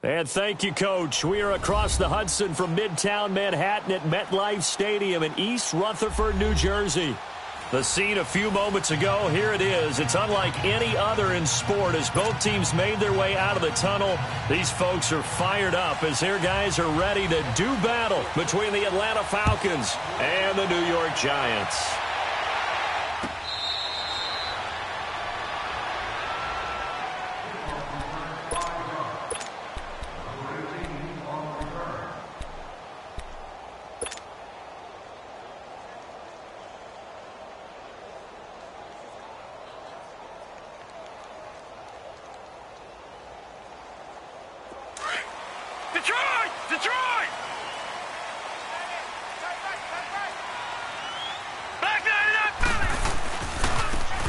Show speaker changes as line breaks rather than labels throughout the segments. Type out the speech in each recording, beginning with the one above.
And thank you, Coach. We are across the Hudson from Midtown Manhattan at MetLife Stadium in East Rutherford, New Jersey. The scene a few moments ago, here it is. It's unlike any other in sport as both teams made their way out of the tunnel. These folks are fired up as their guys are ready to do battle between the Atlanta Falcons and the New York Giants.
Detroit!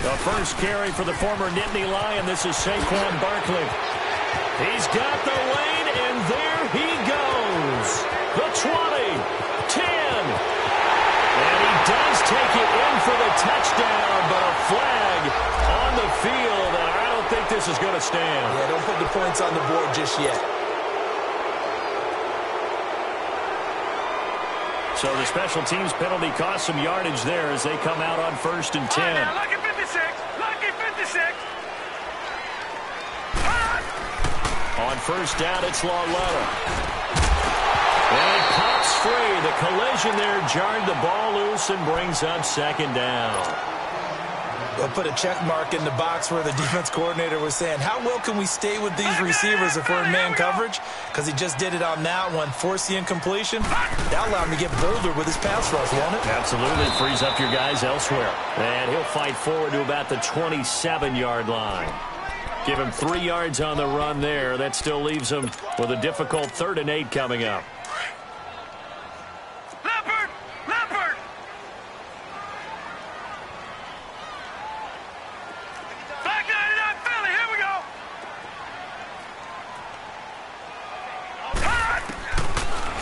The first carry for the former Nittany Lion. This is Saquon Barkley. He's got the lane, and there he goes. The 20, 10. And he does take it in for the touchdown, but a flag on the field, and I don't think this is going to stand.
Yeah, don't put the points on the board just yet.
So the special teams penalty cost some yardage there as they come out on 1st and 10.
Lucky 56. Lucky 56.
On 1st down, it's Lauletta. And it pops free. The collision there jarred the ball loose and brings up 2nd down.
We'll put a check mark in the box where the defense coordinator was saying, how well can we stay with these receivers if we're in man coverage? Because he just did it on that one, forced the incompletion. That allowed him to get bolder with his pass rush, won't it?
Absolutely. Frees up your guys elsewhere. And he'll fight forward to about the 27-yard line. Give him 3 yards on the run there. That still leaves him with a difficult 3rd and 8 coming up.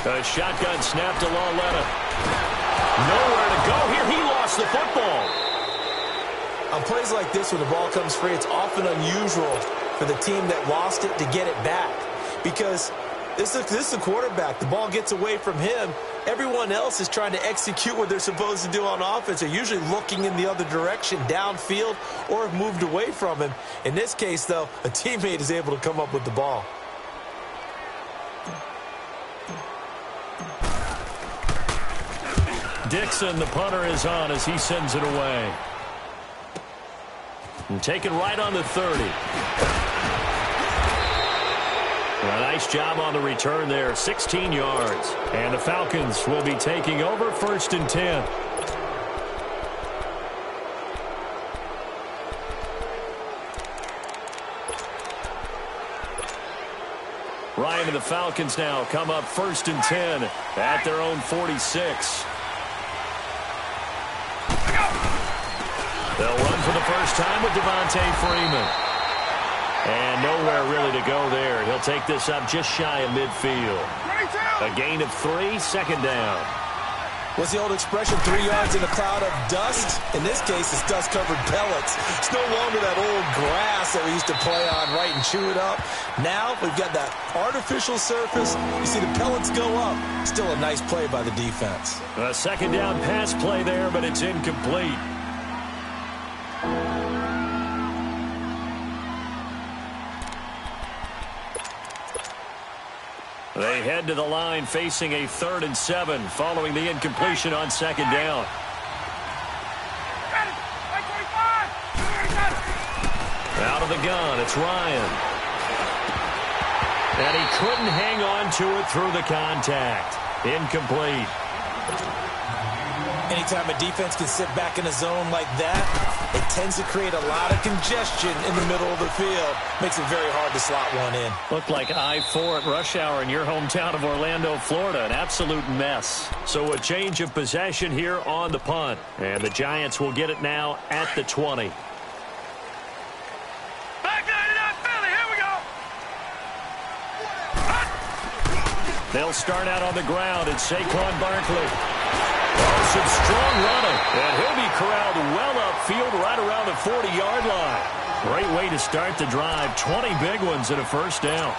A shotgun snap to Lauletta. Nowhere to go here. He lost the football.
On plays like this, when the ball comes free, it's often unusual for the team that lost it to get it back. Because this is the quarterback. The ball gets away from him. Everyone else is trying to execute what they're supposed to do on offense. They're usually looking in the other direction, downfield, or have moved away from him. In this case, though, a teammate is able to come up with the ball.
Dixon, the punter, is on as he sends it away. And taken right on the 30. A nice job on the return there, 16 yards. And the Falcons will be taking over 1st and 10. Ryan and the Falcons now come up 1st and 10 at their own 46. They'll run for the first time with Devontae Freeman. And nowhere really to go there. He'll take this up just shy of midfield. A gain of 3, 2nd down.
What's the old expression, 3 yards in a cloud of dust? In this case, it's dust-covered pellets. It's no longer that old grass that we used to play on, right, and chew it up. Now we've got that artificial surface. You see the pellets go up. Still a nice play by the defense.
A 2nd down pass play there, but it's incomplete. They head to the line facing a 3rd and 7 following the incompletion on 2nd down. Out of the gun, it's Ryan. And he couldn't hang on to it through the contact. Incomplete.
Anytime a defense can sit back in a zone like that, it tends to create a lot of congestion in the middle of the field. Makes it very hard to slot one in.
Looked like I-4 at rush hour in your hometown of Orlando, Florida. An absolute mess. So a change of possession here on the punt. And the Giants will get it now at the 20. They'll start out on the ground. It's Saquon Barkley. Oh, some strong running. And he'll be corralled well upfield right around the 40-yard line. Great way to start the drive. 20 big ones and a 1st down.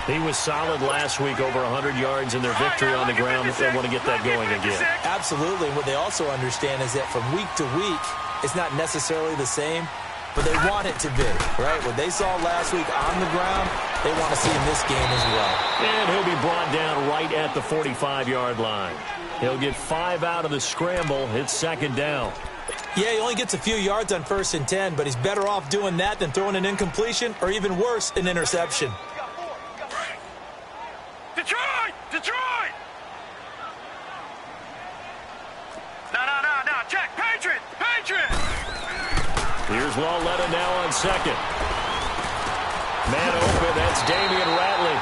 He was solid last week, over 100 yards in their victory on the ground. They want to get that going again.
Absolutely. What they also understand is that from week to week, it's not necessarily the same, but they want it to be, right? What they saw last week on the ground, they want to see in this game as well.
And he'll be brought down right at the 45-yard line. He'll get 5 out of the scramble. It's second down.
Yeah, he only gets a few yards on 1st and 10, but he's better off doing that than throwing an incompletion or even worse, an interception.
Detroit! Detroit! No. Check. Patriots! Patriots!
Here's Lauletta now on second. Man open, that's Damian Ratley.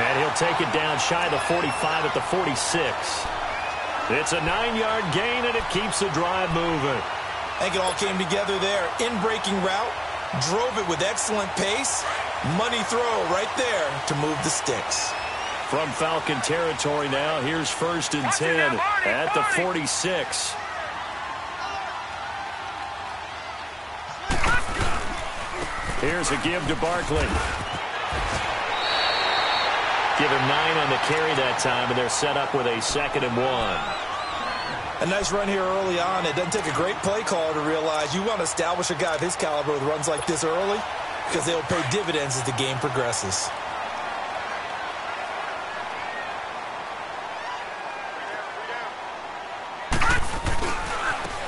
And he'll take it down shy of the 45 at the 46. It's a 9-yard gain, and it keeps the drive moving.
I think it all came together there. In-breaking route, drove it with excellent pace. Money throw right there to move the sticks.
From Falcon territory now, here's 1st and 10 at the 46. Here's a give to Barkley. Give him 9 on the carry that time, and they're set up with a 2nd and 1.
A nice run here early on. It doesn't take a great play caller to realize you want to establish a guy of his caliber with runs like this early because they'll pay dividends as the game progresses.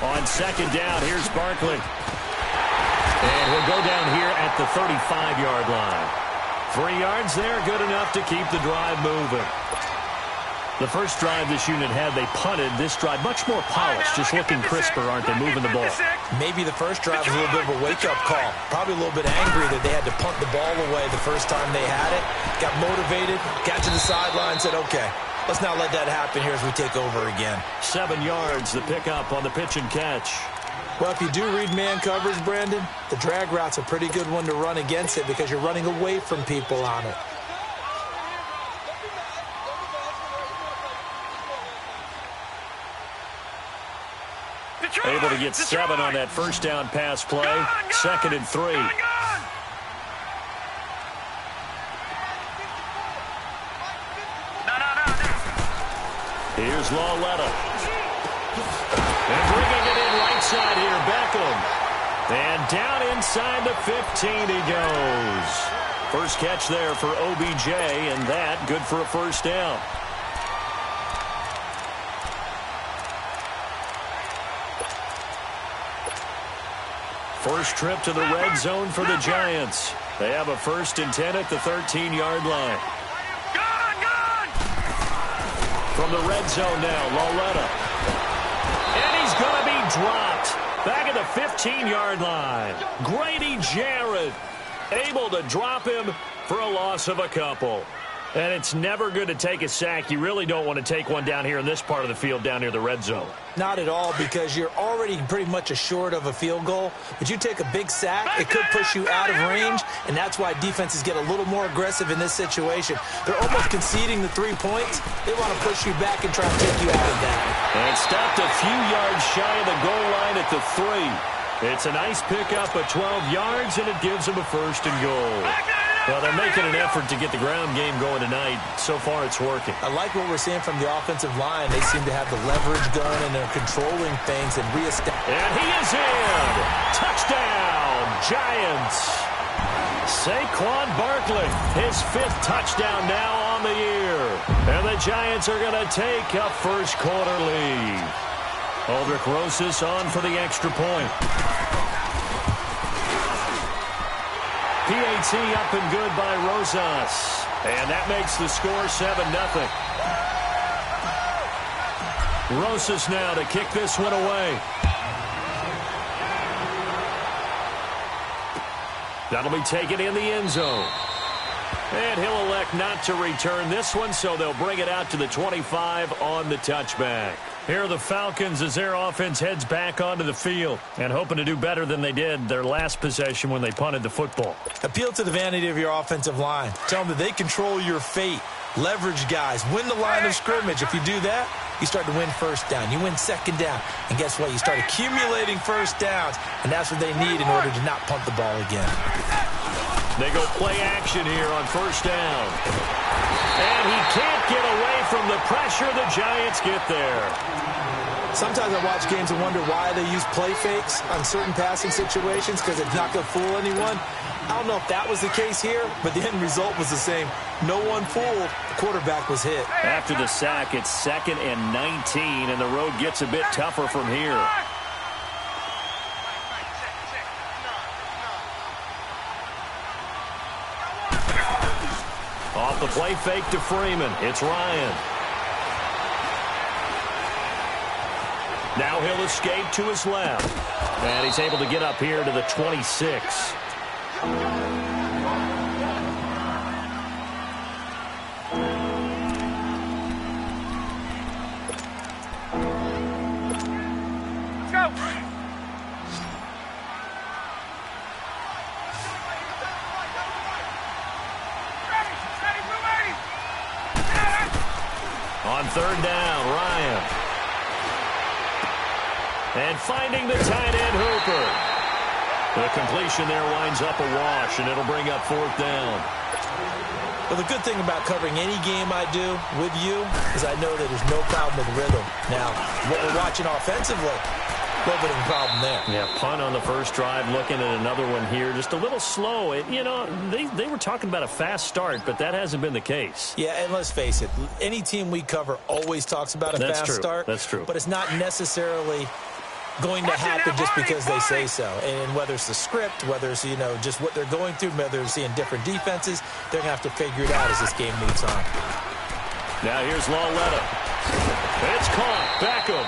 On 2nd down, here's Barkley. And he'll go down here at the 35-yard line. 3 yards there, good enough to keep the drive moving. The first drive this unit had, they punted. This drive, much more polished, just looking crisper, aren't they, moving the ball?
Maybe the first drive was a little bit of a wake-up call. Probably a little bit angry that they had to punt the ball away the first time they had it. Got motivated, got to the sideline, said, okay, let's not let that happen here as we take over again.
7 yards, the pickup on the pitch and catch.
Well, if you do read man coverage, Brandon, the drag route's a pretty good one to run against it because you're running away from people on it.
Able to get 7 on that first down pass play. 2nd and 3. Here's Lauletta. And bringing it in right side here, Beckham. And down inside the 15 he goes. First catch there for OBJ, and that good for a first down. First trip to the red zone for the Giants. They have a 1st and 10 at the 13-yard line. From the red zone now, Lauletta. And he's going to be dropped back at the 15-yard line. Grady Jarrett able to drop him for a loss of a couple. And it's never good to take a sack. You really don't want to take one down here in this part of the field down near the red zone.
Not at all, because you're already pretty much assured of a field goal. But you take a big sack, it could push you out of range, and that's why defenses get a little more aggressive in this situation. They're almost conceding the 3 points. They want to push you back and try to take you out of that.
And stopped a few yards shy of the goal line at the 3. It's a nice pickup of 12 yards, and it gives them a 1st and goal. Well, they're making an effort to get the ground game going tonight. So far, it's working.
I like what we're seeing from the offensive line. They seem to have the leverage going, and they're controlling things and reestablishing.
And he is in. Touchdown, Giants. Saquon Barkley, his 5th touchdown now on the year. And the Giants are going to take a first quarter lead. Aldrich Rosas on for the extra point. PAT up and good by Rosas. And that makes the score 7-0. Rosas now to kick this one away. That'll be taken in the end zone. And he'll elect not to return this one, so they'll bring it out to the 25 on the touchback. Here are the Falcons as their offense heads back onto the field and hoping to do better than they did their last possession when they punted the football.
Appeal to the vanity of your offensive line. Tell them that they control your fate. Leverage guys. Win the line of scrimmage. If you do that, you start to win first down. You win second down. And guess what? You start accumulating first downs. And that's what they need in order to not punt the ball again.
They go play action here on first down. And he can't get away from the pressure. The Giants get there.
Sometimes I watch games and wonder why they use play fakes on certain passing situations, because it's not going to fool anyone. I don't know if that was the case here, but the end result was the same. No one fooled. The quarterback was hit.
After the sack, it's 2nd and 19, and the road gets a bit tougher from here. Off the play fake to Freeman. It's Ryan. Now he'll escape to his left. And he's able to get up here to the 26. On third down, Ryan. And finding the tight end, Hooper. The completion there winds up a wash, and it'll bring up fourth down.
Well, the good thing about covering any game I do with you is I know that there's no problem with rhythm. Now, what we're watching offensively, no bit of a problem there.
Yeah, punt on the first drive, looking at another one here. Just a little slow. You know, they were talking about a fast start, but that hasn't been the case.
Yeah, and let's face it, any team we cover always talks about a fast start.
That's true.
But it's not necessarily going to happen just because they say so. And whether it's the script, whether it's, you know, just what they're going through, whether they're seeing different defenses, they're going to have to figure it out as this game moves on.
Now here's Lawletta. It's caught. Beckham.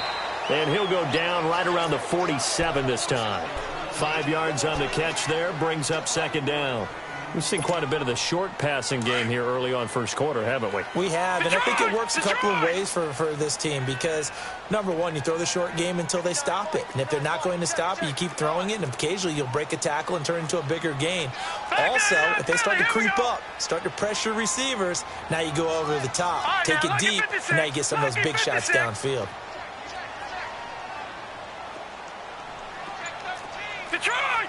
And he'll go down right around the 47 this time. 5 yards on the catch there, brings up second down. We've seen quite a bit of the short passing game here early on first quarter, haven't we?
We have, and I think it works a couple of ways for this team because, number one, you throw the short game until they stop it. And if they're not going to stop it, you keep throwing it, and occasionally you'll break a tackle and turn it into a bigger gain. Also, if they start to creep up, start to pressure receivers, now you go over the top, take it deep, and now you get some of those big shots downfield.
Detroit!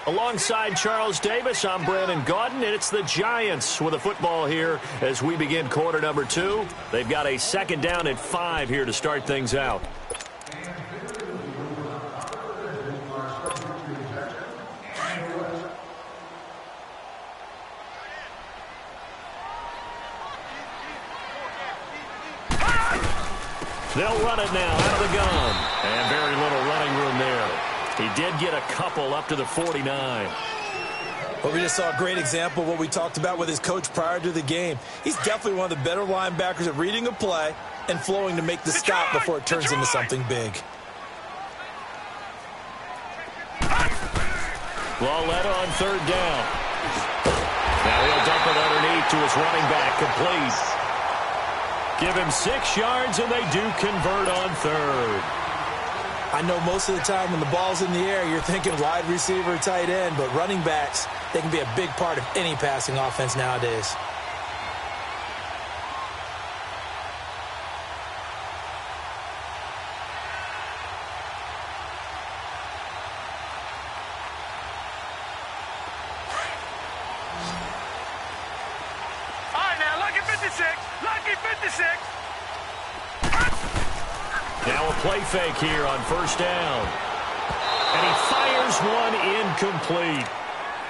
Alongside Charles Davis, I'm Brandon Gaudin, and it's the Giants with a football here as we begin quarter number 2. They've got a second down at 5 here to start things out. They'll run it now out of the gun. And very little running room there. He did get a couple up to the 49.
Well, we just saw a great example of what we talked about with his coach prior to the game. He's definitely one of the better linebackers at reading a play and flowing to make the stop before it turns into something big.
Lawletta on third down. Now he'll dump it underneath to his running back, complete. Give him 6 yards, and they do convert on third.
I know most of the time when the ball's in the air, you're thinking wide receiver, tight end, but running backs, they can be a big part of any passing offense nowadays.
All right, now, lucky 56. Lucky 56.
Now a play fake here on first down. And he fires one incomplete.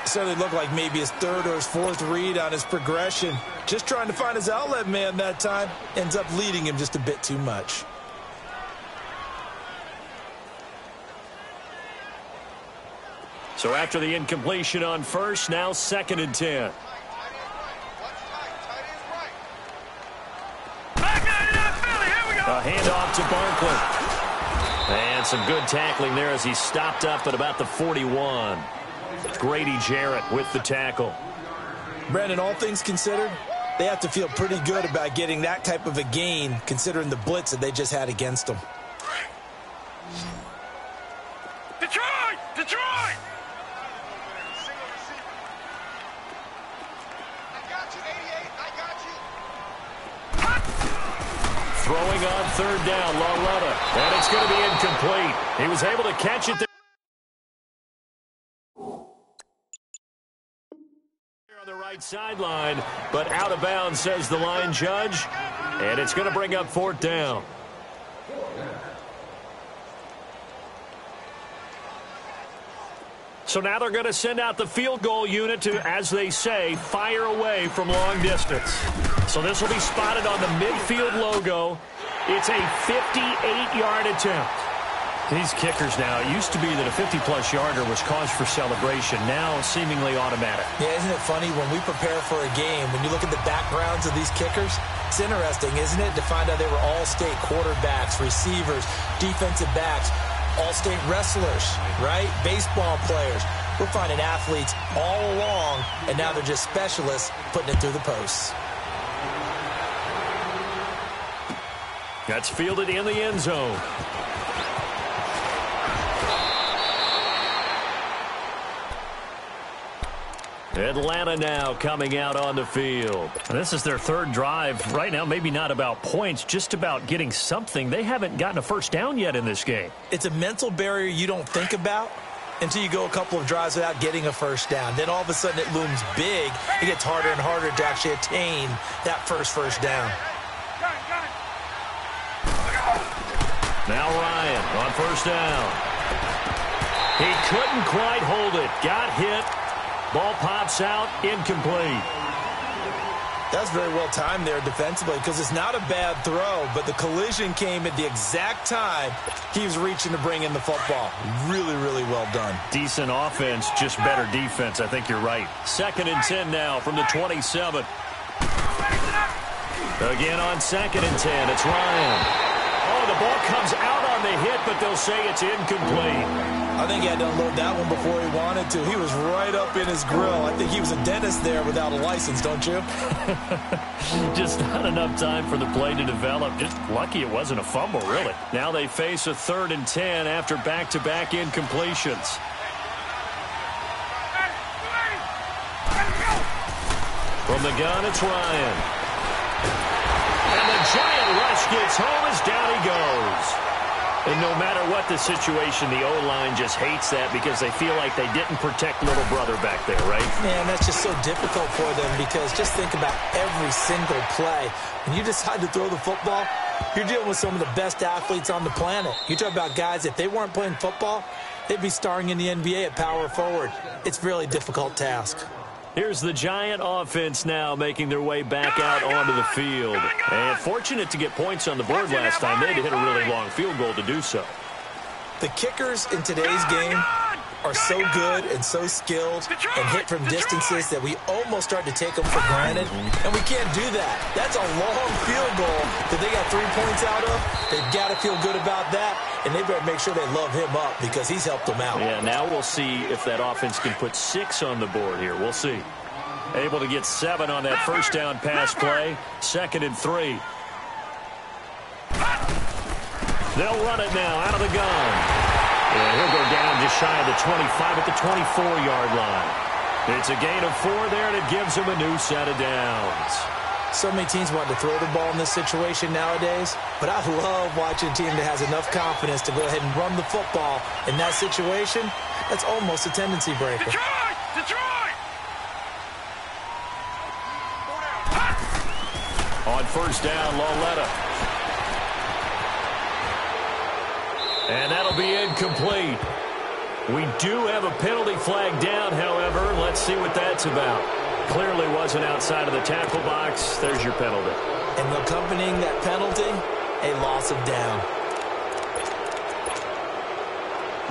So they look like maybe his third or his fourth read on his progression. Just trying to find his outlet man that time. Ends up leading him just a bit too much.
So after the incompletion on first, now 2nd and 10. A handoff to Barkley. And some good tackling there as he stopped up at about the 41. Grady Jarrett with the tackle.
Brandon, all things considered, they have to feel pretty good about getting that type of a gain considering the blitz that they just had against them.
Detroit! Detroit!
Throwing on third down, Lawletta. And it's going to be incomplete. He was able to catch it there. the right sideline, but out of bounds, says the line judge, and it's going to bring up 4th down. So now they're going to send out the field goal unit to, as they say, fire away from long distance. So this will be spotted on the midfield logo. It's a 58-yard attempt. These kickers now, it used to be that a 50-plus yarder was cause for celebration. Now seemingly automatic.
Yeah, isn't it funny when we prepare for a game, when you look at the backgrounds of these kickers, it's interesting, isn't it, to find out they were all-state quarterbacks, receivers, defensive backs, all-state wrestlers, right? Baseball players. We're finding athletes all along, and now they're just specialists putting it through the posts.
That's fielded in the end zone. Atlanta now coming out on the field. This is their 3rd drive. Right now, maybe not about points, just about getting something. They haven't gotten a first down yet in this game.
It's a mental barrier you don't think about until you go a couple of drives without getting a first down. Then all of a sudden it looms big. It gets harder and harder to actually attain that first down.
Now Ryan on 1st down. He couldn't quite hold it. Got hit. Ball pops out, incomplete.
That's very well timed there defensively because it's not a bad throw, but the collision came at the exact time he was reaching to bring in the football. Really, really well done.
Decent offense, just better defense. I think you're right. 2nd and 10 now from the 27. Again on 2nd and 10, it's Ryan. Oh, the ball comes out on the hit, but they'll say it's incomplete.
I think he had to unload that one before he wanted to. He was right up in his grill. I think he was a dentist there without a license, don't you?
Just not enough time for the play to develop. Just lucky it wasn't a fumble, really. Now they face a 3rd and 10 after back-to-back incompletions. From the gun, it's Ryan. And the giant rush gets home as down he goes. And no matter what the situation, the O-line just hates that because they feel like they didn't protect little brother back there, right?
Man, that's just so difficult for them because just think about every single play. When you decide to throw the football, you're dealing with some of the best athletes on the planet. You talk about guys, if they weren't playing football, they'd be starring in the NBA at power forward. It's a really difficult task.
Here's the Giant offense now making their way back out onto the field. And fortunate to get points on the board last time. They had to hit a really long field goal to do so.
The kickers in today's game are so good and so skilled and hit from distances that we almost start to take them for granted. And we can't do that. That's a long field goal that they got 3 points out of. They've got to feel good about that. And they better make sure they love him up because he's helped them out.
Yeah, now we'll see if that offense can put 6 on the board here. We'll see. Able to get 7 on that first down pass play. 2nd and 3. They'll run it now out of the gun. And he'll go down just shy of the 25 at the 24-yard line. It's a gain of 4 there, and it gives him a new set of downs.
So many teams want to throw the ball in this situation nowadays, but I love watching a team that has enough confidence to go ahead and run the football in that situation. That's almost a tendency breaker.
Detroit!
On 1st down, Loletta. And that'll be incomplete. We do have a penalty flag down, however. Let's see what that's about. Clearly wasn't outside of the tackle box. There's your penalty.
And accompanying that penalty, a loss of down.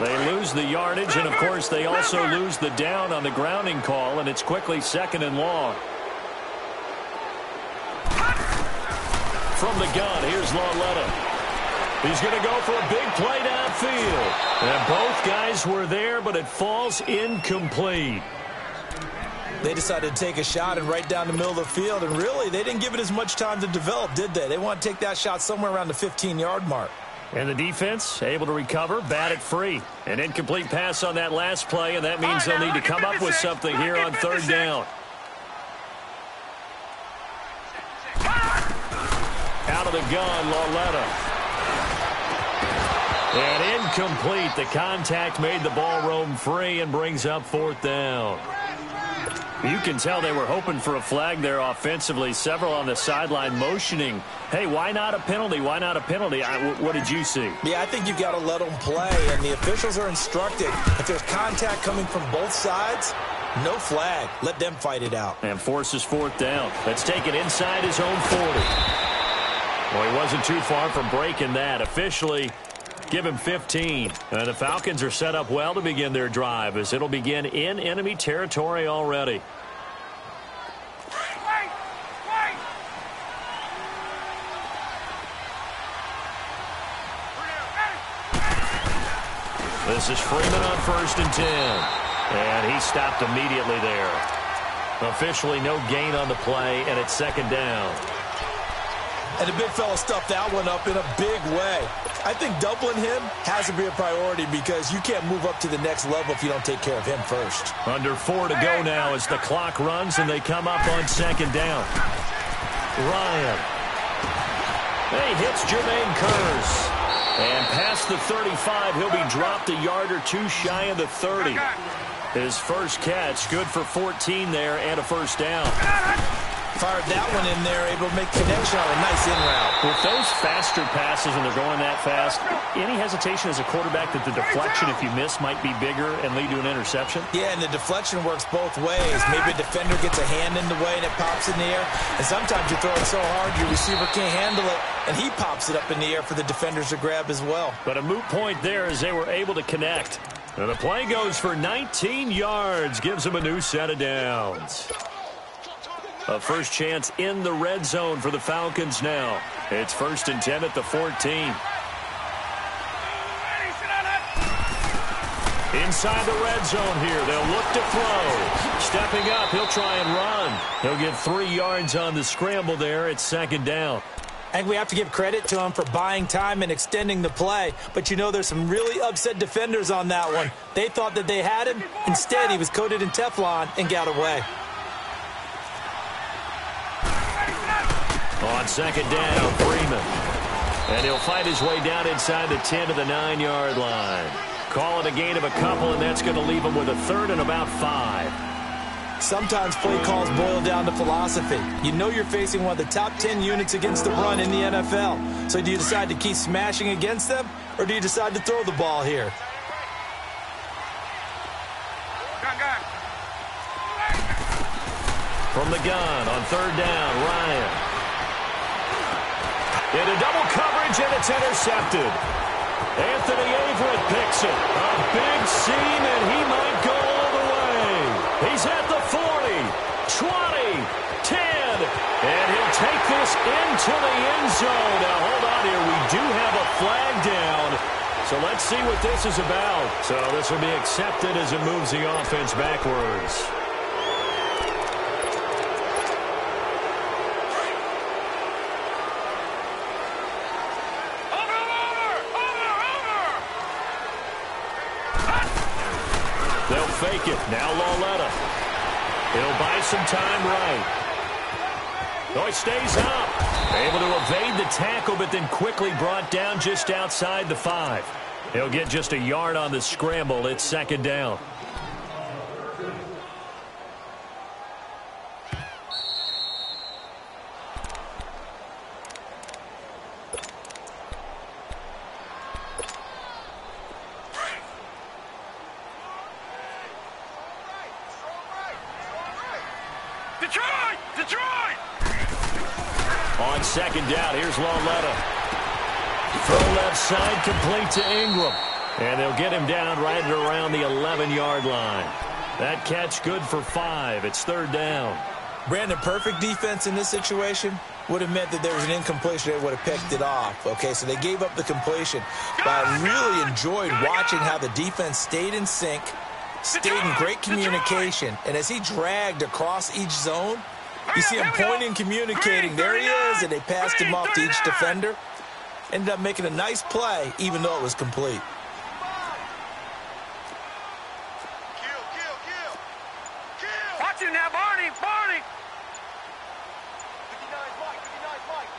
They lose the yardage, and, of course, they also lose the down on the grounding call, and it's quickly 2nd and long. From the gun, here's Loletta. He's going to go for a big play downfield. And both guys were there, but it falls incomplete.
They decided to take a shot and right down the middle of the field, and really, they didn't give it as much time to develop, did they? They want to take that shot somewhere around the 15-yard mark.
And the defense able to recover, bat it free. An incomplete pass on that last play, and that means they'll need to come up with something here on 3rd down. Out of the gun, Loletta. And incomplete. The contact made the ball roam free and brings up 4th down. You can tell they were hoping for a flag there offensively. Several on the sideline motioning, hey, why not a penalty? Why not a penalty? What did you see?
Yeah, I think you've got to let them play, and the officials are instructed. If there's contact coming from both sides, no flag. Let them fight it out.
And forces fourth down. Let's take it inside his own 40. Well, he wasn't too far from breaking that. Officially, give him 15. And the Falcons are set up well to begin their drive as it'll begin in enemy territory already. This is Freeman on 1st and 10. And he stopped immediately there. Officially no gain on the play, and it's 2nd down.
And the big fella stuffed that one up in a big way. I think doubling him has to be a priority because you can't move up to the next level if you don't take care of him first.
Under 4 to go now as the clock runs and they come up on 2nd down. Ryan. He hits Jermaine Kearse. And past the 35, he'll be dropped a yard or two shy of the 30. His first catch, good for 14 there and a 1st down.
Fired that one in there, able to make connection on a nice in route.
With those faster passes when they're going that fast, any hesitation as a quarterback that the deflection, if you miss, might be bigger and lead to an interception?
Yeah, and the deflection works both ways. Maybe a defender gets a hand in the way and it pops in the air. And sometimes you throw it so hard your receiver can't handle it, and he pops it up in the air for the defenders to grab as well.
But a moot point there as they were able to connect. And the play goes for 19 yards, gives them a new set of downs. A first chance in the red zone for the Falcons now. It's 1st and 10 at the 14. Inside the red zone here. They'll look to throw. Stepping up, he'll try and run. He'll get 3 yards on the scramble there. It's 2nd down.
I think we have to give credit to him for buying time and extending the play. But, you know, there's some really upset defenders on that one. They thought that they had him. Instead, he was coated in Teflon and got away.
On 2nd down, Freeman. And he'll fight his way down inside the 10 to the 9-yard line. Call it a gain of a couple, and that's going to leave him with a 3rd and about 5.
Sometimes play calls boil down to philosophy. You know you're facing one of the top 10 units against the run in the NFL. So do you decide to keep smashing against them, or do you decide to throw the ball here?
From the gun on 3rd down, Ryan. Into double coverage, and it's intercepted. Anthony Averett picks it. A big seam, and he might go all the way. He's at the 40, 20, 10, and he'll take this into the end zone. Now, hold on here. We do have a flag down, so let's see what this is about. So this will be accepted as it moves the offense backwards. Fake it. Now Lauletta. He'll buy some time right. Oh, he stays up. Able to evade the tackle, but then quickly brought down just outside the 5. He'll get just a yard on the scramble. It's 2nd down. On 2nd down, here's Lauletta. Throw left side, complete to Ingram. And they'll get him down right at around the 11-yard line. That catch good for 5. It's 3rd down.
Brandon, perfect defense in this situation would have meant that there was an incompletion. They would have picked it off. Okay, so they gave up the completion. But I really enjoyed watching how the defense stayed in sync, stayed in great communication. And as he dragged across each zone, you see him pointing, communicating. There he is, and they passed him off to each defender. Ended up making a nice play, even though it was complete.
Watch him now, Barney. 59's Mike.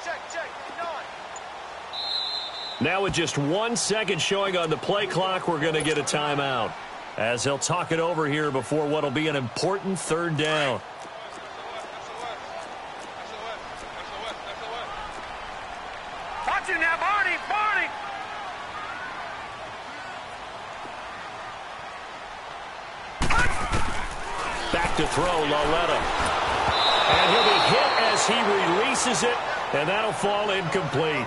Check. 59.
Now with just 1 second showing on the play clock, we're going to get a timeout. as they'll talk it over here before what will be an important third down.
Watch it now, Barney! Barney!
Back to throw, Lauletta. And he'll be hit as he releases it, and that'll fall incomplete.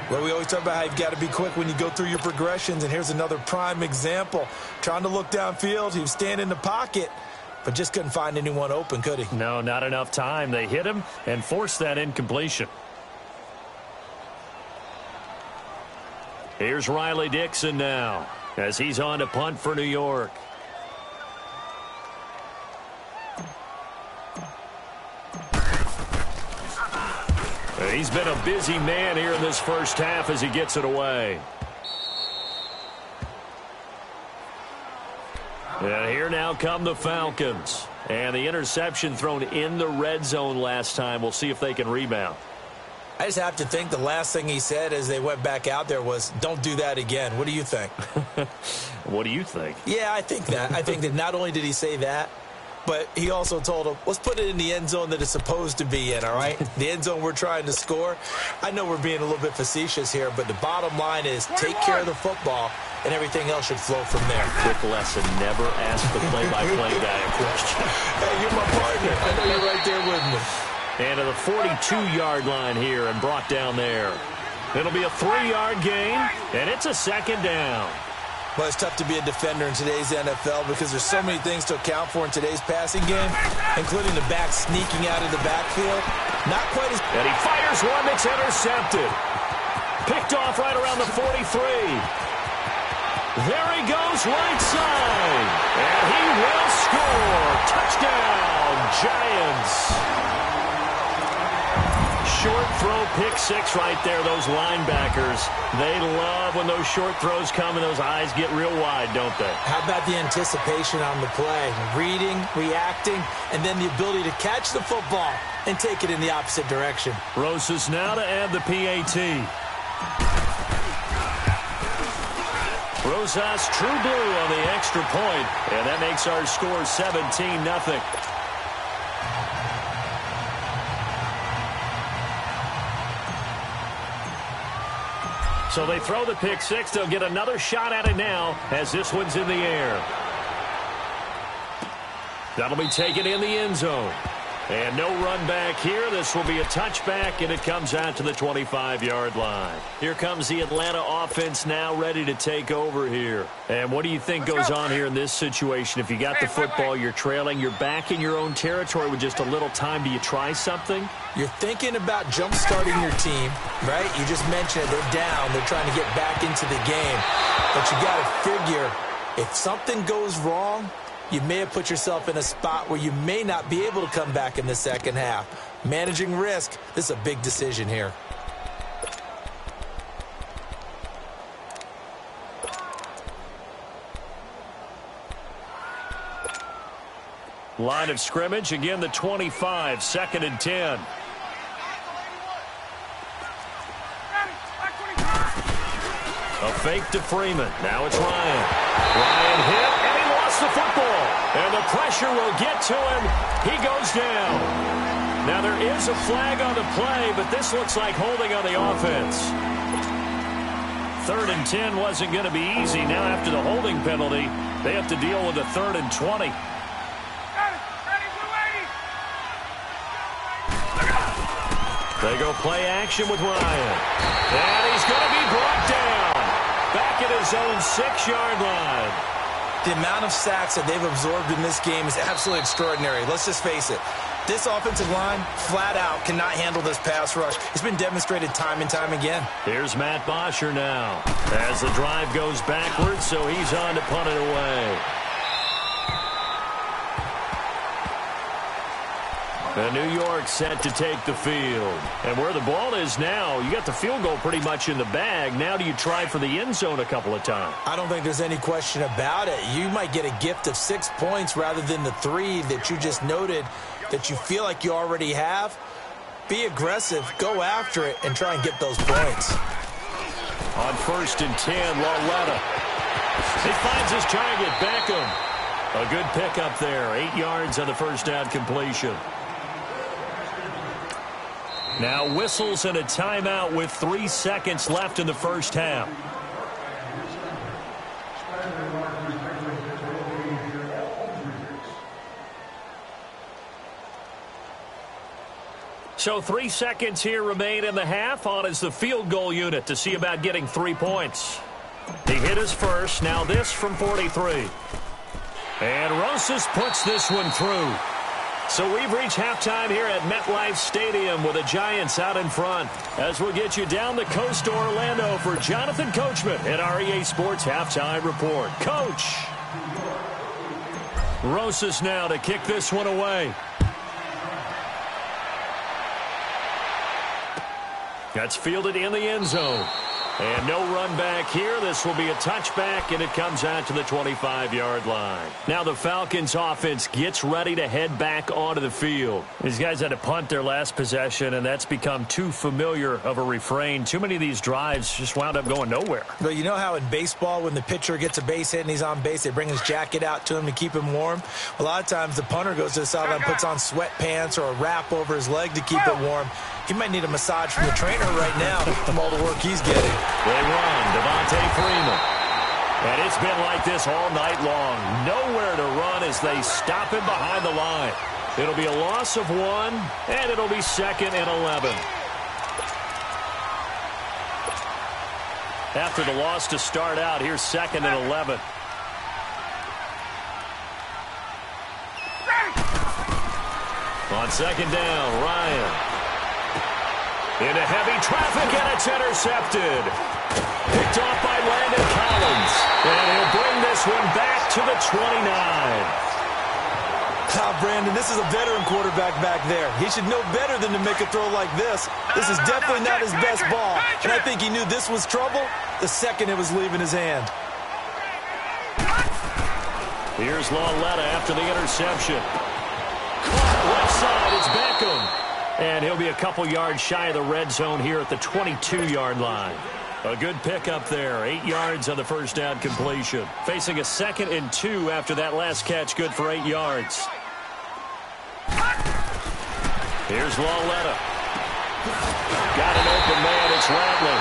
Well, we always talk about how you've got to be quick when you go through your progressions, and here's another prime example. Trying to look downfield, he was standing in the pocket, but just couldn't find anyone open, could he?
No, not enough time. They hit him and forced that incompletion. Here's Riley Dixon now, as he's on to punt for New York. He's been a busy man here in this first half as he gets it away. And here now come the Falcons. And the interception thrown in the red zone last time. We'll see if they can rebound.
I just have to think the last thing he said as they went back out there was, don't do that again. What do you think?
What do you think?
Yeah, I think that. I think that not only did he say that, but he also told him, let's put it in the end zone that it's supposed to be in, all right? The end zone we're trying to score. I know we're being a little bit facetious here, but the bottom line is take care of the football, and everything else should flow from there.
Quick lesson, never ask the play-by-play guy a question.
Hey, you're my partner. I know you're right there with me.
And to the 42-yard line here and brought down there. It'll be a 3-yard gain, and it's a second down.
Well, it's tough to be a defender in today's NFL because there's so many things to account for in today's passing game, including the back sneaking out of the backfield. Not quite as...
And he fires one that's intercepted. Picked off right around the 43. There he goes, right side. And he will score. Touchdown, Giants. Short throw, pick six right there. Those linebackers, they love when those short throws come and those eyes get real wide, don't they?
How about the anticipation on the play? Reading, reacting, and then the ability to catch the football and take it in the opposite direction.
Rosas now to add the PAT. Rosas true blue on the extra point, and that makes our score 17-0. So they throw the pick six. They'll get another shot at it now as this one's in the air. That'll be taken in the end zone. And no run back here. This will be a touchback, and it comes out to the 25-yard line. Here comes the Atlanta offense now ready to take over here. And what do you think goes on here in this situation? If you got the football, you're trailing, you're back in your own territory with just a little time. Do you try something?
You're thinking about jump-starting your team, right? You just mentioned it. They're down. They're trying to get back into the game. But you got to figure if something goes wrong, you may have put yourself in a spot where you may not be able to come back in the second half. Managing risk, this is a big decision here.
Line of scrimmage, again the 25, 2nd and 10. A fake to Freeman. Now it's Ryan. Ryan hit, and he lost the football. And the pressure will get to him. He goes down. Now there is a flag on the play, but this looks like holding on the offense. 3rd and 10 wasn't going to be easy. Now after the holding penalty, they have to deal with a 3rd and 20. They go play action with Ryan. And he's going to be brought down. Back at his own 6-yard line.
The amount of sacks that they've absorbed in this game is absolutely extraordinary. Let's just face it. This offensive line, flat out, cannot handle this pass rush. It's been demonstrated time and time again.
Here's Matt Bosher now. As the drive goes backwards, so he's on to punt it away. And New York set to take the field. And where the ball is now, you got the field goal pretty much in the bag. Now do you try for the end zone a couple of times?
I don't think there's any question about it. You might get a gift of 6 points rather than the 3 that you just noted that you feel like you already have. Be aggressive, go after it, and try and get those points.
On 1st and 10, Lauletta. He finds his target, Beckham. A good pickup there. 8 yards on the first down completion. Now whistles and a timeout with 3 seconds left in the first half. So 3 seconds here remain in the half. On is the field goal unit to see about getting 3 points. He hit his first. Now this from 43. And Rosas puts this one through. So we've reached halftime here at MetLife Stadium with the Giants out in front. As we'll get you down the coast to Orlando for Jonathan Coachman at our EA Sports Halftime Report. Coach. Rosas now to kick this one away. That's fielded in the end zone. And no run back here. This will be a touchback, and it comes out to the 25-yard line. Now the Falcons offense gets ready to head back onto the field. These guys had to punt their last possession, and that's become too familiar of a refrain. Too many of these drives just wound up going nowhere.
But you know how in baseball, when the pitcher gets a base hit and he's on base, they bring his jacket out to him to keep him warm? A lot of times the punter goes to the sideline, puts on sweatpants or a wrap over his leg to keep it warm. He might need a massage from the trainer right now from all the work he's getting.
They run, Devontae Freeman. And it's been like this all night long. Nowhere to run as they stop him behind the line. It'll be a loss of 1, and it'll be 2nd and 11. After the loss to start out, here's 2nd and 11. On 2nd down, Ryan. Into heavy traffic, and it's intercepted. Picked off by Landon Collins. And he'll bring this one back to the 29.
Brandon, this is a veteran quarterback back there. He should know better than to make a throw like this. This is definitely not his best ball. And I think he knew this was trouble the second it was leaving his hand.
Here's Lauletta after the interception. Caught left side, it's Beckham. And he'll be a couple yards shy of the red zone here at the 22-yard line. A good pickup there. 8 yards on the first down completion. Facing a 2nd and 2 after that last catch, good for 8 yards. Here's Lauletta. Got an open man, it's Rattler.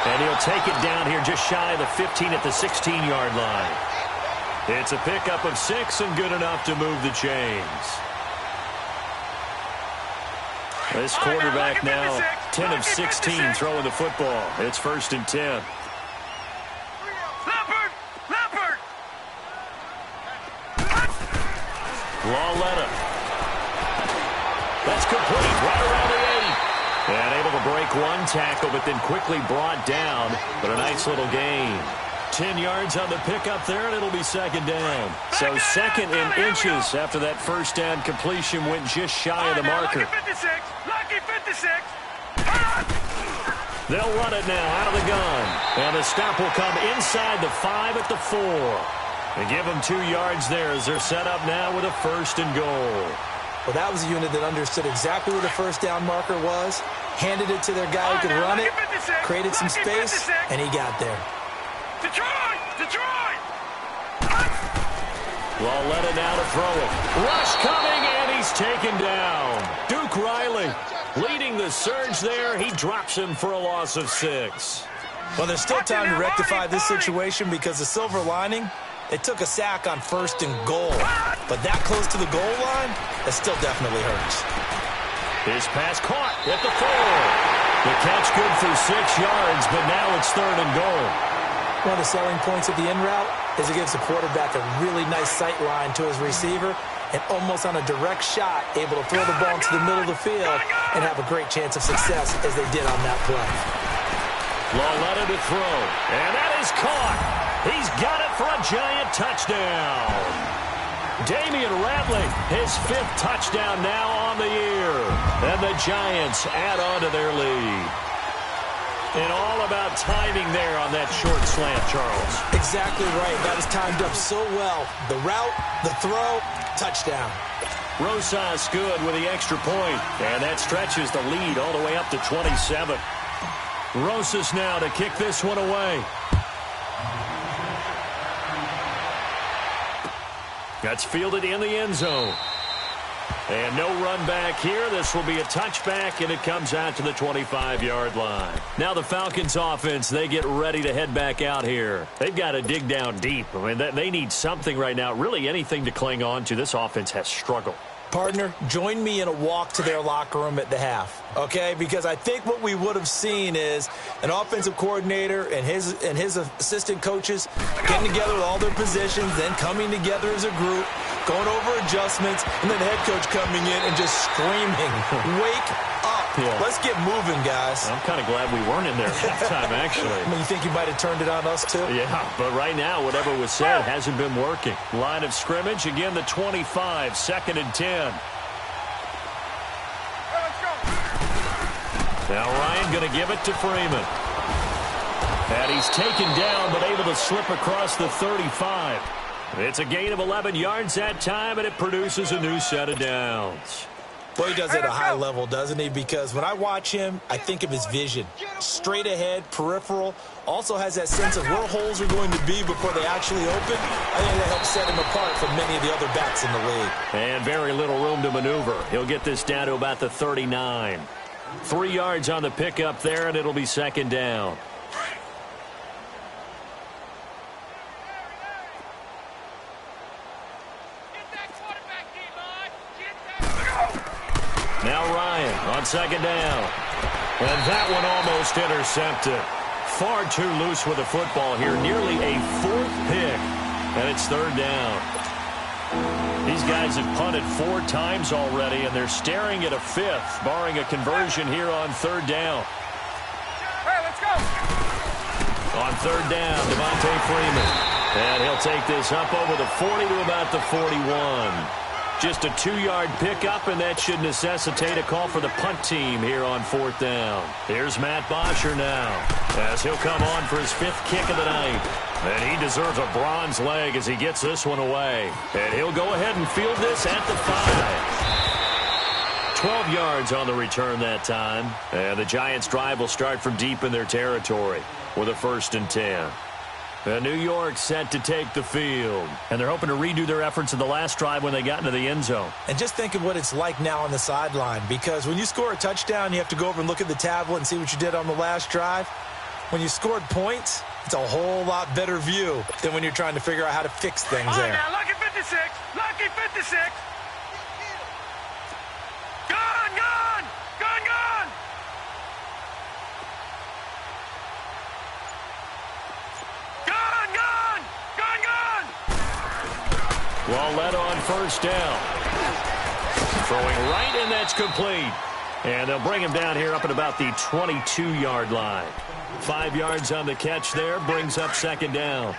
And he'll take it down here just shy of the 15 at the 16-yard line. It's a pickup of 6 and good enough to move the chains. This quarterback now 10 of 16 throwing the football. It's 1st and 10.
Leopard!
Lauletta. That's complete right around the 8. And able to break one tackle, but then quickly brought down. But a nice little gain. 10 yards on the pickup there, and it'll be 2nd down. So 2nd in inches after that first down completion went just shy of the marker.
Lucky 56.
They'll run it now out of the gun. And the stop will come inside the 5 at the 4. They give them 2 yards there as they're set up now with a 1st and goal.
Well, that was a unit that understood exactly where the first down marker was, handed it to their guy who could run it, created some space, and he got there.
Detroit!
Lauletta now to throw it. Rush coming, and he's taken down. Duke Riley leading the surge there. He drops him for a loss of 6.
Well, there's still time to rectify this situation because the silver lining, they took a sack on 1st and goal. But that close to the goal line, that still definitely hurts.
His pass caught at the 4. The catch good for 6 yards, but now it's 3rd and goal.
One of the selling points of the in route is it gives the quarterback a really nice sight line to his receiver and almost on a direct shot able to throw the ball into the middle of the field and have a great chance of success as they did on that play.
Lauletta to throw, and that is caught. He's got it for a giant touchdown. Damian Rattling, his 5th touchdown now on the year. And the Giants add on to their lead. And all about timing there on that short slant, Charles.
Exactly right. That was timed up so well. The route, the throw, touchdown.
Rosas good with the extra point. And that stretches the lead all the way up to 27. Rosas now to kick this one away. That's fielded in the end zone. And no run back here. This will be a touchback, and it comes out to the 25-yard line. Now the Falcons offense, they get ready to head back out here. They've got to dig down deep. I mean, they need something right now, really anything to cling on to. This offense has struggled.
Partner, join me in a walk to their locker room at the half, okay? Because I think what we would have seen is an offensive coordinator and his assistant coaches getting together with all their positions, then coming together as a group, going over adjustments, and then the head coach coming in and just screaming, wake up. Yeah. Let's get moving, guys.
I'm kind of glad we weren't in there at halftime, actually.
I mean, you think you might have turned it on us, too?
Yeah, but right now, whatever was said hasn't been working. Line of scrimmage, again, the 25, 2nd and 10. Now Ryan going to give it to Freeman. And he's taken down, but able to slip across the 35. It's a gain of 11 yards that time, and it produces a new set of downs.
Well, he does it at a high level, doesn't he? Because when I watch him, I think of his vision. Straight ahead, peripheral. Also has that sense of where holes are going to be before they actually open. I think that helps set him apart from many of the other backs in the league.
And very little room to maneuver. He'll get this down to about the 39. 3 yards on the pickup there, and it'll be 2nd down. Now Ryan on 2nd down. And that one almost intercepted. Far too loose with the football here. Nearly a 4th pick. And it's 3rd down. These guys have punted 4 times already, and they're staring at a 5th, barring a conversion here on 3rd down.
Hey, let's go.
On 3rd down, Devontae Freeman. And he'll take this up over the 40 to about the 41. Just a 2-yard pickup, and that should necessitate a call for the punt team here on 4th down. Here's Matt Bosher now, as he'll come on for his 5th kick of the night. And he deserves a bronze leg as he gets this one away. And he'll go ahead and field this at the 5. 12 yards on the return that time. And the Giants' drive will start from deep in their territory with a 1st and 10. And New York set to take the field. And they're hoping to redo their efforts in the last drive when they got into the end zone.
And just think of what it's like now on the sideline, because when you score a touchdown, you have to go over and look at the tablet and see what you did on the last drive. When you scored points, it's a whole lot better view than when you're trying to figure out how to fix things there.
Now, lucky 56. Lucky 56. Gone, gone. Gone, gone. Gone, gone. Gone, gone.
Well led on 1st down. Throwing right, and that's complete. And they'll bring him down here up at about the 22-yard line. 5 yards on the catch there, brings up 2nd down.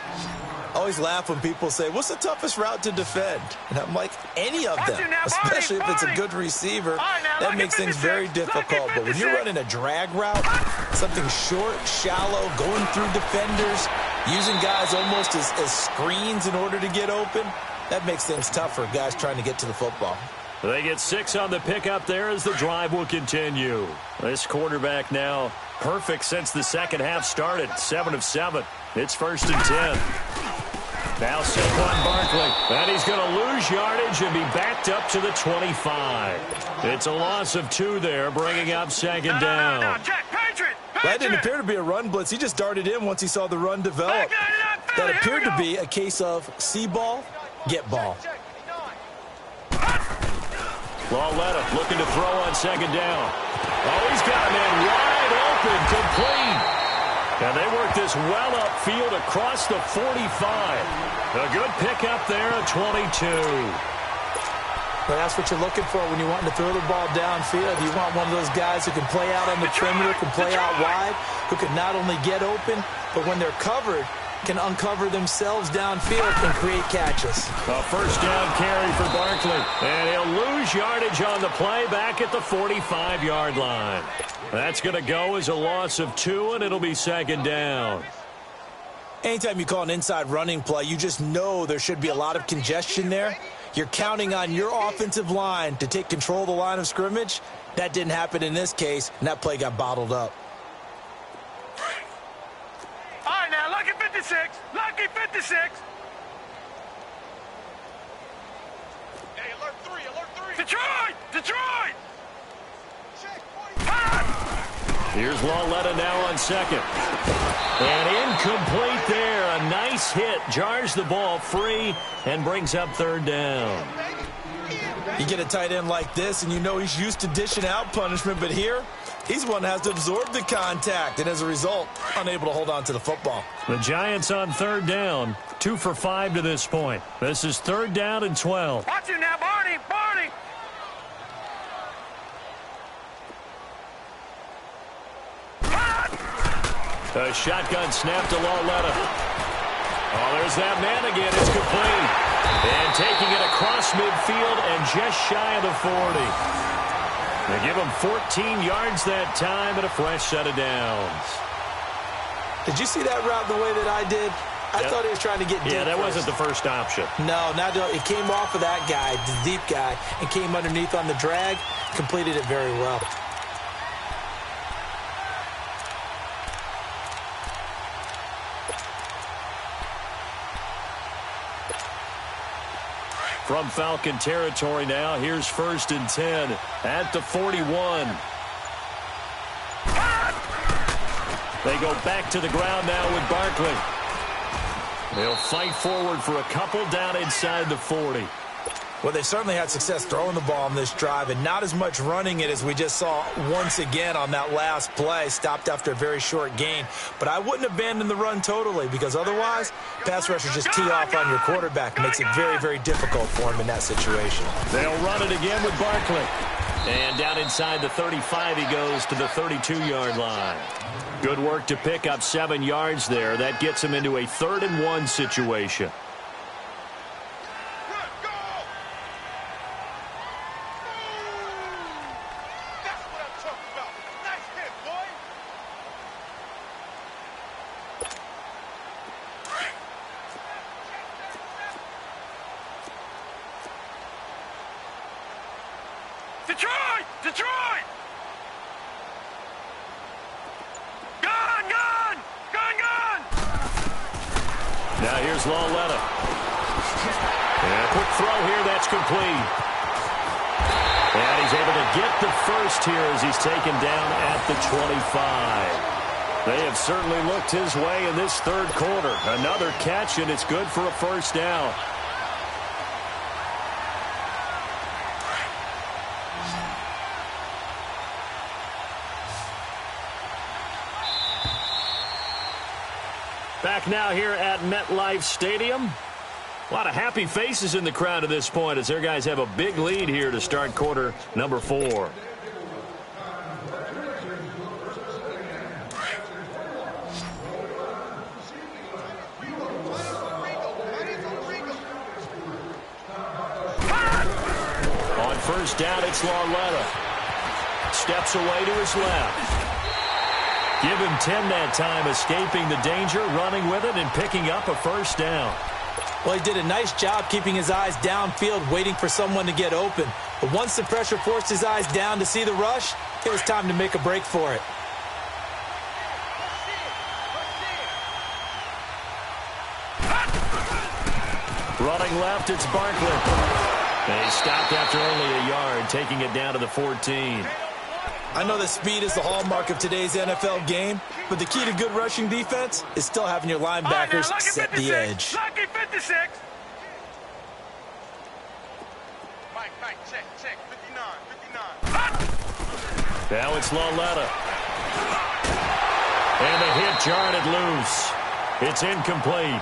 I always laugh when people say, what's the toughest route to defend? And I'm like, any of them, especially if it's a good receiver. That makes things very difficult. But when you're running a drag route, something short, shallow, going through defenders, using guys almost as screens in order to get open, that makes things tough for guys trying to get to the football.
They get 6 on the pickup there as the drive will continue. This quarterback now perfect since the 2nd half started. 7 of 7. It's 1st and 10. Now Saquon Barkley. And he's going to lose yardage and be backed up to the 25. It's a loss of 2 there, bringing up 2nd down.
No, Jack, Patriot.
That didn't appear to be a run blitz. He just darted in once he saw the run develop. That appeared to be a case of see ball, get ball.
Lauletta looking to throw on 2nd down. Oh, he's got a man wide open, complete. And they work this well upfield across the 45. A good pickup there at 22.
Well, that's what you're looking for when you want to throw the ball downfield. You want one of those guys who can play out on the perimeter, can play out wide, who can not only get open, but when they're covered, can uncover themselves downfield and create catches.
A 1st down carry for Barkley. And he'll lose yardage on the play back at the 45-yard line. That's going to go as a loss of 2, and it'll be 2nd down.
Anytime you call an inside running play, you just know there should be a lot of congestion there. You're counting on your offensive line to take control of the line of scrimmage. That didn't happen in this case, and that play got bottled up.
All right, now, lucky 56. Lucky 56.
Here's Lauletta now on second. And incomplete there. A nice hit. Jars the ball free and brings up third down.
You get a tight end like this, and you know he's used to dishing out punishment, but here, he's one that has to absorb the contact, and as a result, unable to hold on to the football.
The Giants on third down, 2 for 5 to this point. This is third down and 12.
Watch him now, Barney, Barney.
A shotgun snap to Lauletta. Oh, there's that man again. It's complete. And taking it across midfield and just shy of the 40. They give him 14 yards that time and a fresh set of downs.
Did you see that route the way that I did? I thought he was trying to get deep.
Yeah, that wasn't the first option.
No, it came off of that guy, the deep guy, and came underneath on the drag. Completed it very well.
From Falcon territory now, here's 1st and 10 at the 41. They go back to the ground now with Barkley. They'll fight forward for a couple down inside the 40.
Well, they certainly had success throwing the ball on this drive and not as much running it as we just saw once again on that last play. Stopped after a very short gain. But I wouldn't abandon the run totally because otherwise, pass rushers just tee off on your quarterback. It makes it very, very difficult for him in that situation.
They'll run it again with Barkley. And down inside the 35, he goes to the 32-yard line. Good work to pick up 7 yards there. That gets him into a 3rd and 1 situation.
Detroit! Detroit! Gun! Gun! Gun! Gun!
Now here's Lauletta. And a quick throw here, that's complete. And he's able to get the first here as he's taken down at the 25. They have certainly looked his way in this third quarter. Another catch, and it's good for a first down. Back now here at MetLife Stadium. A lot of happy faces in the crowd at this point as their guys have a big lead here to start quarter number 4. On first down, it's Lauletta. Steps away to his left. Give him 10 that time, escaping the danger, running with it, and picking up a first down.
Well, he did a nice job keeping his eyes downfield, waiting for someone to get open. But once the pressure forced his eyes down to see the rush, it was time to make a break for it.
Running left, it's Barkley. And he stopped after only a yard, taking it down to the 14.
I know that speed is the hallmark of today's NFL game, but the key to good rushing defense is still having your linebackers set the edge.
Lucky 56. Mike, check, 59.
Now it's Lauletta. And the hit jarred it loose. It's incomplete.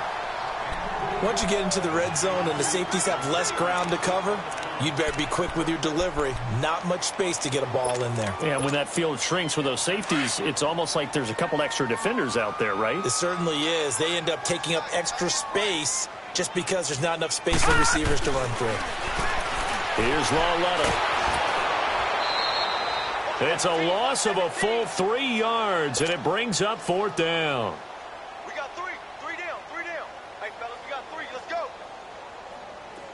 Once you get into the red zone and the safeties have less ground to cover, you'd better be quick with your delivery. Not much space to get a ball in there.
Yeah, when that field shrinks with those safeties, it's almost like there's a couple extra defenders out there, right?
It certainly is. They end up taking up extra space just because there's not enough space for receivers to run through.
Here's Lauletta. It's a loss of a full 3 yards, and it brings up 4th down.
We got 3 down. Hey, fellas, we got 3. Let's go.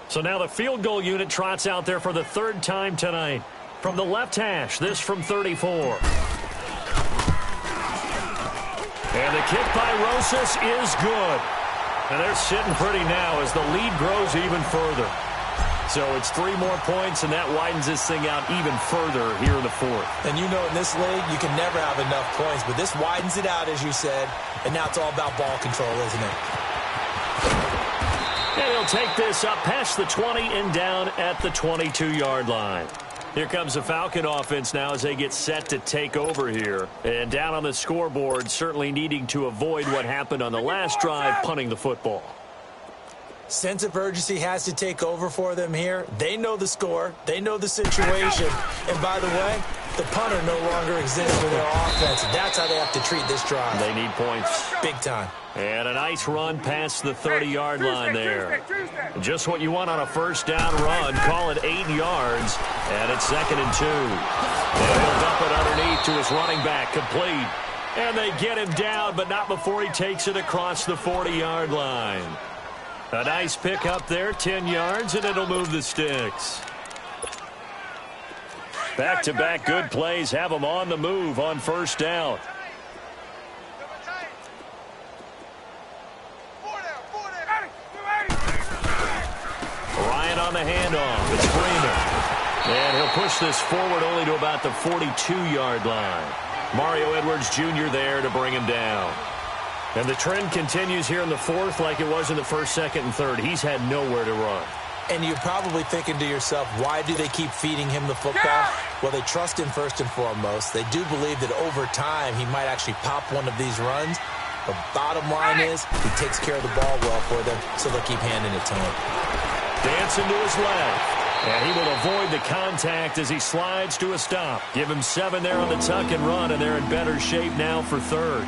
So now the field goal unit trots out there for the 3rd time tonight. From the left hash, this from 34. And the kick by Rosas is good. And they're sitting pretty now as the lead grows even further. So it's 3 more points, and that widens this thing out even further here in the fourth.
And you know in this league, you can never have enough points, but this widens it out, as you said, and now it's all about ball control, isn't it?
And he'll take this up past the 20 and down at the 22-yard line. Here comes the Falcon offense now as they get set to take over here. And down on the scoreboard, certainly needing to avoid what happened on the last drive, punting the football.
Sense of urgency has to take over for them here. They know the score. They know the situation. And by the way, the punter no longer exists for their offense. That's how they have to treat this drive.
They need points.
Big time.
And a nice run past the 30-yard line there. Just what you want on a first down run. Call it 8 yards. And it's 2nd and 2. And he'll dump it underneath to his running back. Complete. And they get him down, but not before he takes it across the 40-yard line. A nice pick up there, 10 yards, and it'll move the sticks. Back-to-back good plays have them on the move on first down. Ryan on the handoff. It's Freeman. And he'll push this forward only to about the 42-yard line. Mario Edwards Jr. there to bring him down. And the trend continues here in the fourth like it was in the first, second, and third. He's had nowhere to run.
And you're probably thinking to yourself, why do they keep feeding him the football? Well, they trust him first and foremost. They do believe that over time he might actually pop one of these runs. The bottom line is he takes care of the ball well for them, so they'll keep handing it to him.
Dancing to his left. And he will avoid the contact as he slides to a stop. Give him 7 there on the tuck and run, and they're in better shape now for third.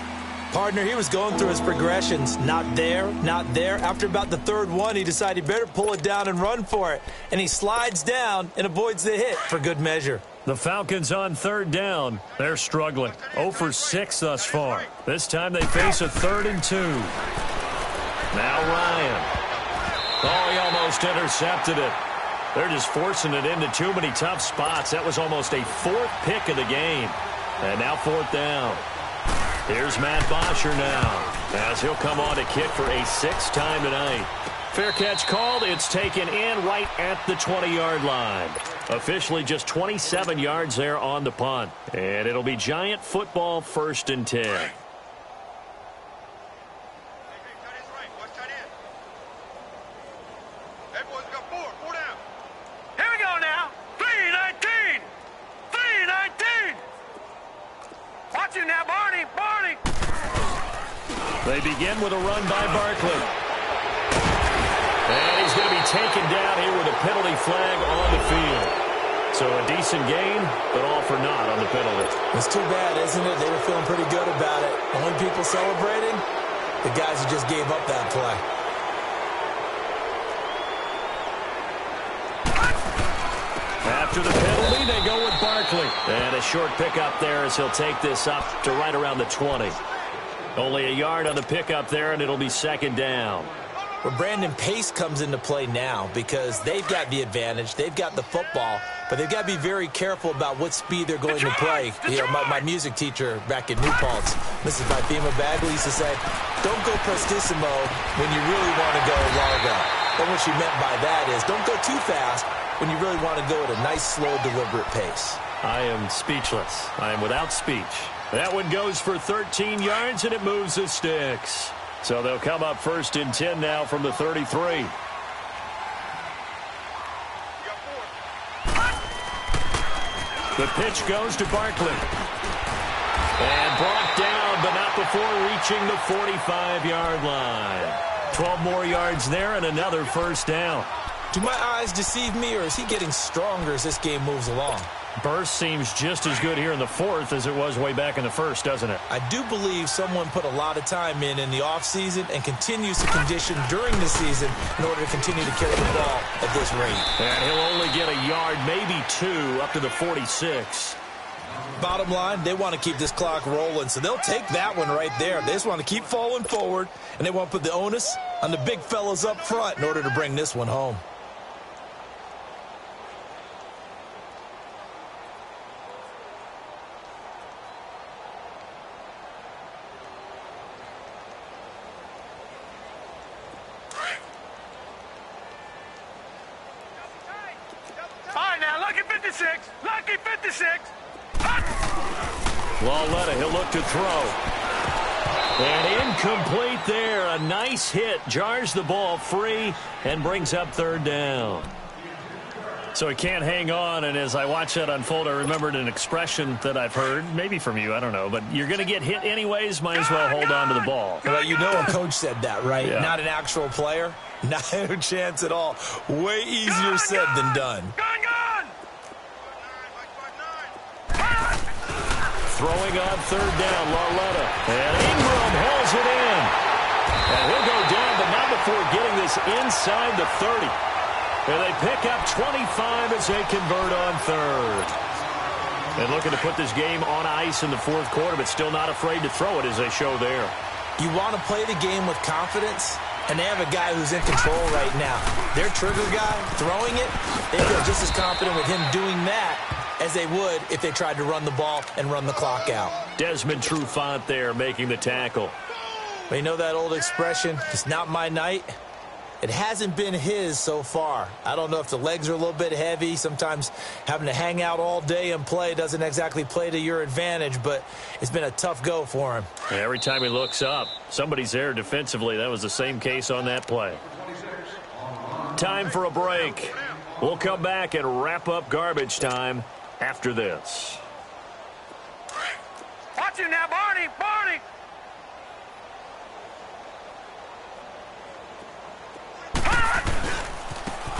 Partner, he was going through his progressions. Not there, not there. After about the third one, he decided he better pull it down and run for it. And he slides down and avoids the hit for good measure.
The Falcons on third down. They're struggling. 0 for 6 thus far. This time they face a 3rd and 2. Now Ryan. Oh, he almost intercepted it. They're just forcing it into too many tough spots. That was almost a 4th pick of the game. And now 4th down. Here's Matt Bosher now, as he'll come on to kick for a 6th time tonight. Fair catch called. It's taken in right at the 20-yard line. Officially just 27 yards there on the punt. And it'll be Giant football 1st and 10. They begin with a run by Barkley. And he's going to be taken down here with a penalty flag on the field. So a decent game, but all for naught on the penalty.
It's too bad, isn't it? They were feeling pretty good about it. Only people celebrating, the guys who just gave up that play.
After the penalty, they go with Barkley. And a short pickup there as he'll take this up to right around the 20. Only a yard on the pickup there, and it'll be 2nd down.
Well, Brandon, pace comes into play now because they've got the advantage. They've got the football, but they've got to be very careful about what speed they're going to play. You know, my music teacher back in New Paltz, Mrs. Bifema Bagley, used to say, don't go prestissimo when you really want to go largo. And what she meant by that is don't go too fast when you really want to go at a nice, slow, deliberate pace.
I am speechless. I am without speech. That one goes for 13 yards, and it moves the sticks. So they'll come up 1st and 10 now from the 33. The pitch goes to Barkley. And brought down, but not before reaching the 45-yard line. 12 more yards there and another 1st down.
Do my eyes deceive me, or is he getting stronger as this game moves along?
Burst seems just as good here in the 4th as it was way back in the 1st, doesn't it?
I do believe someone put a lot of time in the offseason and continues to condition during the season in order to continue to carry the ball at this rate.
And he'll only get a yard, maybe 2, up to the 46.
Bottom line, they want to keep this clock rolling, so they'll take that one right there. They just want to keep falling forward, and they want to put the onus on the big fellas up front in order to bring this one home.
56. Lucky 56.
Lauletta, he'll look to throw. And incomplete there. A nice hit. Jars the ball free and brings up third down. So he can't hang on, and as I watch that unfold, I remembered an expression that I've heard, maybe from you, I don't know, but you're going to get hit anyways, might as well hold on to the ball.
Well, you know a coach said that, right?
Yeah.
Not an actual player. No chance at all. Way easier said than done.
Throwing on third down, Lauletta. And Ingram hauls it in. And he'll go down, but not before getting this inside the 30. And they pick up 25 as they convert on third. And looking to put this game on ice in the fourth quarter, but still not afraid to throw it as they show there.
You want to play the game with confidence, and they have a guy who's in control right now. Their trigger guy, throwing it, they feel just as confident with him doing that as they would if they tried to run the ball and run the clock out.
Desmond Trufant there making the tackle.
But you know that old expression, it's not my night? It hasn't been his so far. I don't know if the legs are a little bit heavy. Sometimes having to hang out all day and play doesn't exactly play to your advantage, but it's been a tough go for him.
Every time he looks up, somebody's there defensively. That was the same case on that play. Time for a break. We'll come back and wrap up garbage time after this.
Watch him now, Barney. Barney.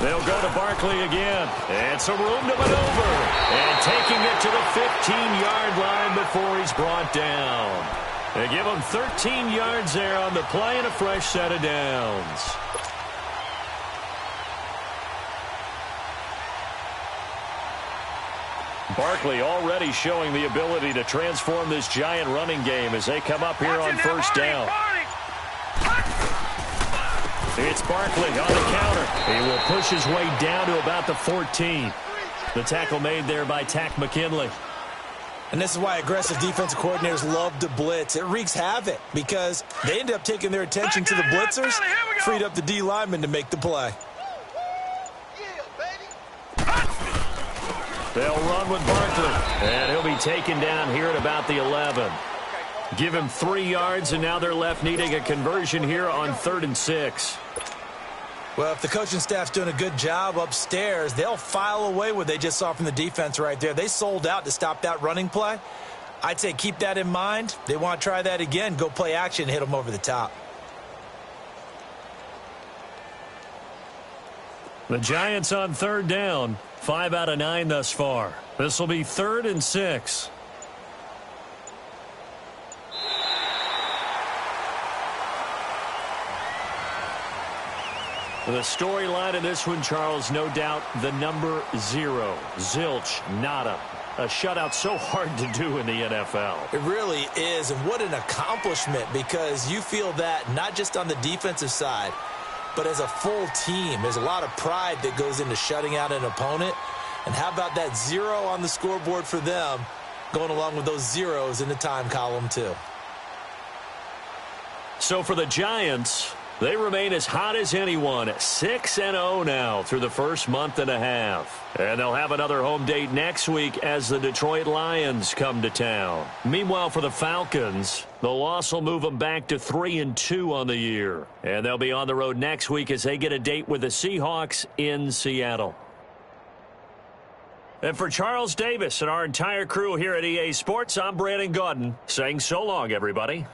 They'll go to Barkley again. And some room to maneuver. And taking it to the 15-yard line before he's brought down. They give him 13 yards there on the play and a fresh set of downs. Barkley already showing the ability to transform this giant running game as they come up here on first down. It's Barkley on the counter. He will push his way down to about the 14. The tackle made there by Tack McKinley.
And this is why aggressive defensive coordinators love to blitz. It wreaks havoc because they end up taking their attention to the blitzers, freed up the D lineman to make the play.
They'll run with Barkley, and he'll be taken down here at about the 11. Give him 3 yards, and now they're left needing a conversion here on 3rd and 6.
Well, if the coaching staff's doing a good job upstairs, they'll file away what they just saw from the defense right there. They sold out to stop that running play. I'd say keep that in mind. They want to try that again. Go play action, hit them over the top.
The Giants on 3rd down. 5 out of 9 thus far. This will be 3rd and 6. The storyline of this one, Charles, no doubt the number 0. Zilch, nada. A shutout so hard to do in the NFL.
It really is, and what an accomplishment, because you feel that not just on the defensive side, but as a full team. There's a lot of pride that goes into shutting out an opponent. And how about that 0 on the scoreboard for them, going along with those zeros in the time column too.
So for the Giants, they remain as hot as anyone, 6-0 now through the first month and a half. And they'll have another home date next week as the Detroit Lions come to town. Meanwhile, for the Falcons, the loss will move them back to 3-2 on the year. And they'll be on the road next week as they get a date with the Seahawks in Seattle. And for Charles Davis and our entire crew here at EA Sports, I'm Brandon Gaudin saying so long, everybody.